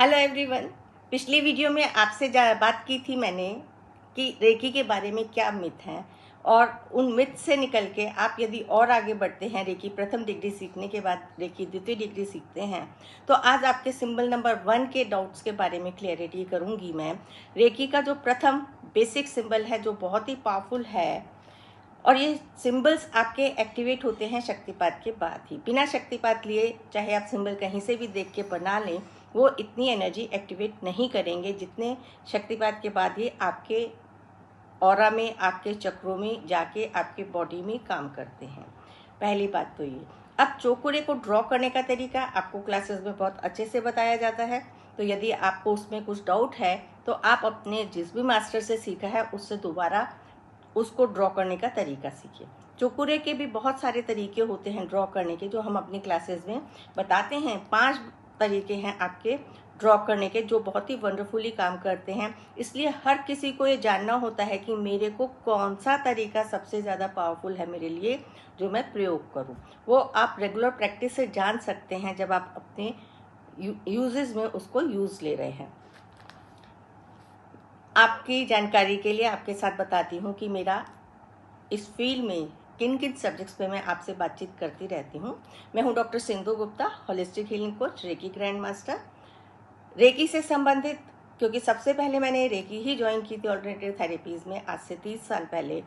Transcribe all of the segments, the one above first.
Hello everyone. पिछली video में आपसे बात की थी मैंने कि रेकी के बारे में क्या मिथ हैं, और उन मिथ से निकल के आप यदि और आगे बढ़ते हैं, रेकी प्रथम डिग्री सीखने के बाद रेकी द्वितीय डिग्री सीखते हैं, तो आज आपके सिंबल नंबर 1 के डाउट्स के बारे में क्लियरिटी करूंगी मैं। रेकी का जो प्रथम बेसिक सिंबल है जो बहुत ही पावरफुल है, और ये सिंबल्स आपके एक्टिवेट होते हैं शक्तिपात के बाद ही। बिना शक्तिपात लिए चाहे आप सिंबल कहीं से भी देख के बना लें, वो इतनी एनर्जी एक्टिवेट नहीं करेंगे जितने शक्तिपात के बाद ही आपके ऑरा में, आपके चक्रों में जाके आपके बॉडी में काम करते हैं। पहली बात तो ये। अब चोकुरे को ड्रॉ करने का तरीका आपको क्लासेस में बहुत अच्छे से बताया जाता है, तो यदि आपको उसमें कुछ डाउट है तो आप अपने जिस भी मास्टर से सीखा है उससे दोबारा उसको ड्रॉ करने का तरीका सीखिए। चोकुरे के भी बहुत सारे तरीके होते हैं ड्रॉ करने के, जो हम अपनी क्लासेस में बताते हैं। 5 तरीके हैं आपके ड्रॉ करने के जो बहुत ही वंडरफुली काम करते हैं। इसलिए हर किसी को ये जानना होता है कि मेरे को कौन सा तरीका सबसे ज़्यादा पावरफुल है मेरे लिए, जो मैं प्रयोग करूं। वो आप रेगुलर प्रैक्टिस से जान सकते हैं जब आप अपने यूजेस में उसको यूज़ ले रहे हैं। आपकी जानकारी के लिए आपके साथ बताती हूँ कि मेरा इस फील्ड में किन किन सब्जेक्ट्स पे मैं आपसे बातचीत करती रहती हूँ। मैं हूँ doctor Sindhu Gupta, holistic healing coach, reiki grand master. Reiki से संबंधित, क्योंकि सबसे पहले मैंने रेकी ही ज्वाइन की थी ऑल्टरनेटिव थेरेपीज़ में आज से 30 साल पहले।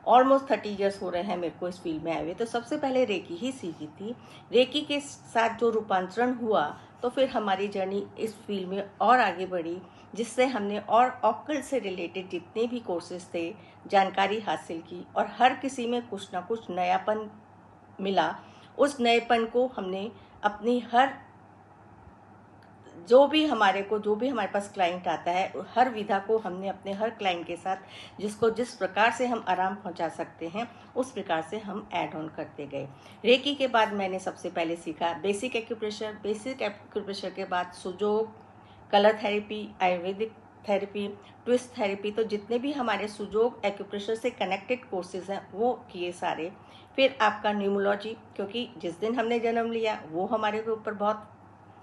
ऑलमोस्ट 30 ईयर्स हो रहे हैं मेरे को इस फील्ड में आए हुए, तो सबसे पहले रेकी ही सीखी थी। रेकी के साथ जो रूपांतरण हुआ तो फिर हमारी जर्नी इस फील्ड में और आगे बढ़ी, जिससे हमने और ऑकल्ट से रिलेटेड जितने भी कोर्सेज थे जानकारी हासिल की, और हर किसी में कुछ ना कुछ नयापन मिला। उस नएपन को हमने अपनी जो भी हमारे पास क्लाइंट आता है, हर विधा को हमने अपने हर क्लाइंट के साथ जिसको जिस प्रकार से हम आराम पहुंचा सकते हैं उस प्रकार से हम ऐड ऑन करते गए। रेकी के बाद मैंने सबसे पहले सीखा बेसिक एक्यूप्रेशर। बेसिक एक्यूप्रेशर के बाद Sujok, colour therapy, Ayurvedic therapy, twist therapy. तो जितने भी हमारे सुजोग एक्यूप्रेशर से कनेक्टेड कोर्सेज हैं वो किए सारे। फिर आपका न्यूमोलॉजी, क्योंकि जिस दिन हमने जन्म लिया वो हमारे ऊपर बहुत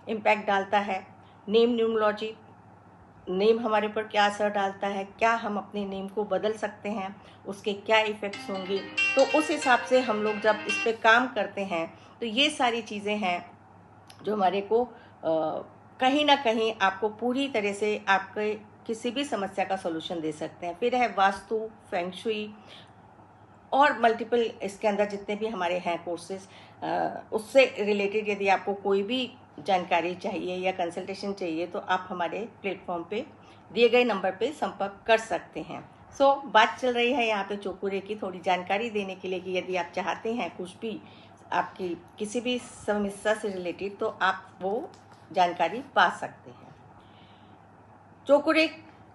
इम्पैक्ट डालता है। नेम न्यूमोलॉजी, नेम हमारे ऊपर क्या असर डालता है, क्या हम अपने नेम को बदल सकते हैं, उसके क्या इफ़ेक्ट्स होंगे, तो उस हिसाब से हम लोग जब इस पर काम करते हैं तो ये सारी चीज़ें हैं जो हमारे को कहीं ना कहीं आपको पूरी तरह से आपके किसी भी समस्या का सॉल्यूशन दे सकते हैं। फिर है वास्तु, फेंग शुई और मल्टीपल इसके अंदर जितने भी हमारे हैं कोर्सेज, उससे रिलेटेड यदि आपको कोई भी जानकारी चाहिए या कंसल्टेशन चाहिए तो आप हमारे प्लेटफॉर्म पे दिए गए नंबर पे संपर्क कर सकते हैं। बात चल रही है यहाँ पे चोकुरे की थोड़ी जानकारी देने के लिए कि यदि आप चाहते हैं कुछ भी आपकी किसी भी समस्या से रिलेटेड तो आप वो जानकारी पा सकते हैं। चोकुरे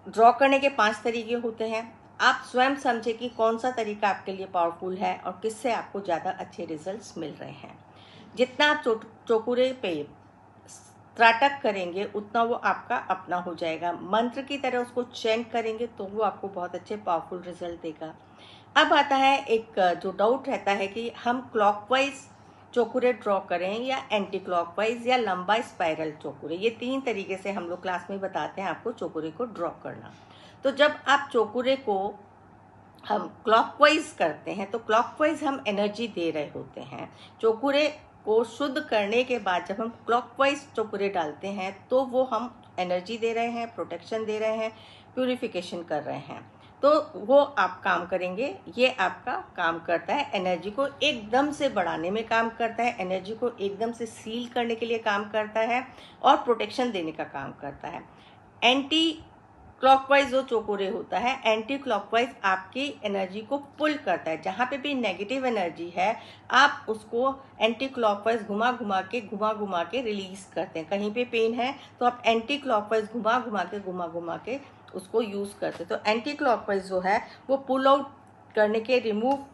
ड्रॉ करने के 5 तरीके होते हैं। आप स्वयं समझे कि कौन सा तरीका आपके लिए पावरफुल है और किससे आपको ज़्यादा अच्छे रिजल्ट्स मिल रहे हैं। जितना आप चोकुरे पे त्राटक करेंगे उतना वो आपका अपना हो जाएगा। मंत्र की तरह उसको चैंट करेंगे तो वो आपको बहुत अच्छे पावरफुल रिजल्ट देगा। अब आता है एक जो डाउट रहता है कि हम क्लॉकवाइज चोकुरे ड्रॉ करें या एंटी क्लॉकवाइज या लंबा स्पाइरल चोकुरे। ये 3 तरीके से हम लोग क्लास में बताते हैं आपको चोकुरे को ड्रॉ करना। तो जब आप चोकुरे को हम क्लॉकवाइज करते हैं तो क्लॉकवाइज हम एनर्जी दे रहे होते हैं। चोकुरे को शुद्ध करने के बाद जब हम क्लॉकवाइज चोकुरे डालते हैं तो वो हम एनर्जी दे रहे हैं, प्रोटेक्शन दे रहे हैं, प्यूरिफिकेशन कर रहे हैं। तो वो आप काम करेंगे, ये आपका काम करता है, एनर्जी को एकदम से बढ़ाने में काम करता है, एनर्जी को एकदम से सील करने के लिए काम करता है और प्रोटेक्शन देने का काम करता है। एंटी क्लॉकवाइज जो चोकुरे होता है, एंटी क्लॉकवाइज आपकी एनर्जी को पुल करता है। जहाँ पे भी नेगेटिव एनर्जी है आप उसको एंटी क्लॉकवाइज घुमा घुमा के रिलीज करते हैं। कहीं पे पेन है तो आप एंटी क्लॉकवाइज घुमा घुमा के उसको यूज करते हैं। तो एंटी क्लॉकवाइज जो है वो पुल आउट करने के, रिमूव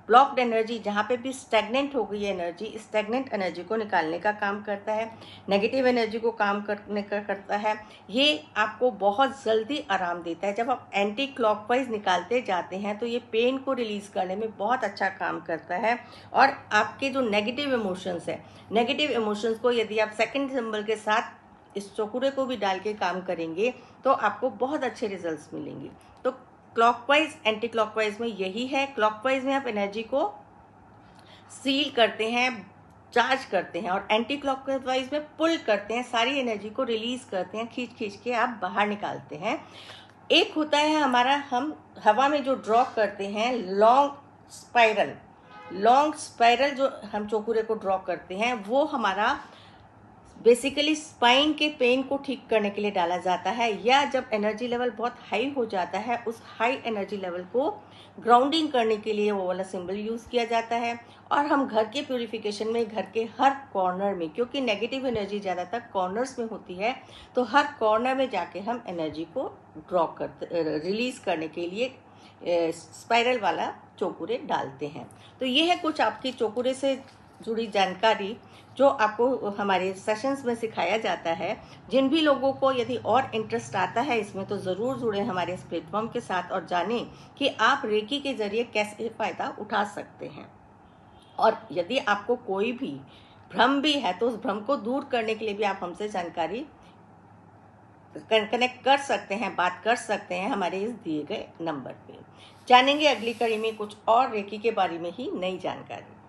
ब्लॉक्ड एनर्जी, जहाँ पे भी स्टैग्नेंट हो गई एनर्जी, स्टैग्नेंट एनर्जी को निकालने का काम करता है, नेगेटिव एनर्जी को काम करने का करता है। ये आपको बहुत जल्दी आराम देता है। जब आप एंटी क्लॉकवाइज निकालते जाते हैं तो ये पेन को रिलीज करने में बहुत अच्छा काम करता है। और आपके जो नेगेटिव इमोशंस है, नेगेटिव इमोशंस को यदि आप सेकंड सिंबल के साथ इस चौकुरे को भी डाल के काम करेंगे तो आपको बहुत अच्छे रिजल्ट्स मिलेंगे। तो क्लॉकवाइज एंटी क्लॉकवाइज में यही है। क्लॉकवाइज में आप एनर्जी को सील करते हैं, चार्ज करते हैं, और एंटी क्लॉकवाइज में पुल करते हैं, सारी एनर्जी को रिलीज करते हैं, खींच खींच के आप बाहर निकालते हैं। एक होता है हमारा, हम हवा में जो ड्रॉ करते हैं लॉन्ग स्पाइरल जो हम चौकुरे को ड्रॉ करते हैं, वो हमारा बेसिकली स्पाइन के पेन को ठीक करने के लिए डाला जाता है, या जब एनर्जी लेवल बहुत हाई हो जाता है उस हाई एनर्जी लेवल को ग्राउंडिंग करने के लिए वो वाला सिंबल यूज़ किया जाता है। और हम घर के प्यूरिफिकेशन में घर के हर कॉर्नर में, क्योंकि नेगेटिव एनर्जी ज़्यादातर कॉर्नर्स में होती है, तो हर कॉर्नर में जाके हम एनर्जी को ड्रॉ करते, रिलीज करने के लिए स्पाइरल वाला चौकुरे डालते हैं। तो ये है कुछ आपकी चौकुरे से जुड़ी जानकारी जो आपको हमारे सेशंस में सिखाया जाता है। जिन भी लोगों को यदि और इंटरेस्ट आता है इसमें, तो ज़रूर जुड़े हमारे इस प्लेटफॉर्म के साथ और जानें कि आप रेकी के ज़रिए कैसे फ़ायदा उठा सकते हैं। और यदि आपको कोई भी भ्रम भी है तो उस भ्रम को दूर करने के लिए भी आप हमसे जानकारी कनेक्ट कर सकते हैं, बात कर सकते हैं हमारे इस दिए गए नंबर पे। जानेंगे अगली कड़ी में कुछ और रेकी के बारे में ही नई जानकारी।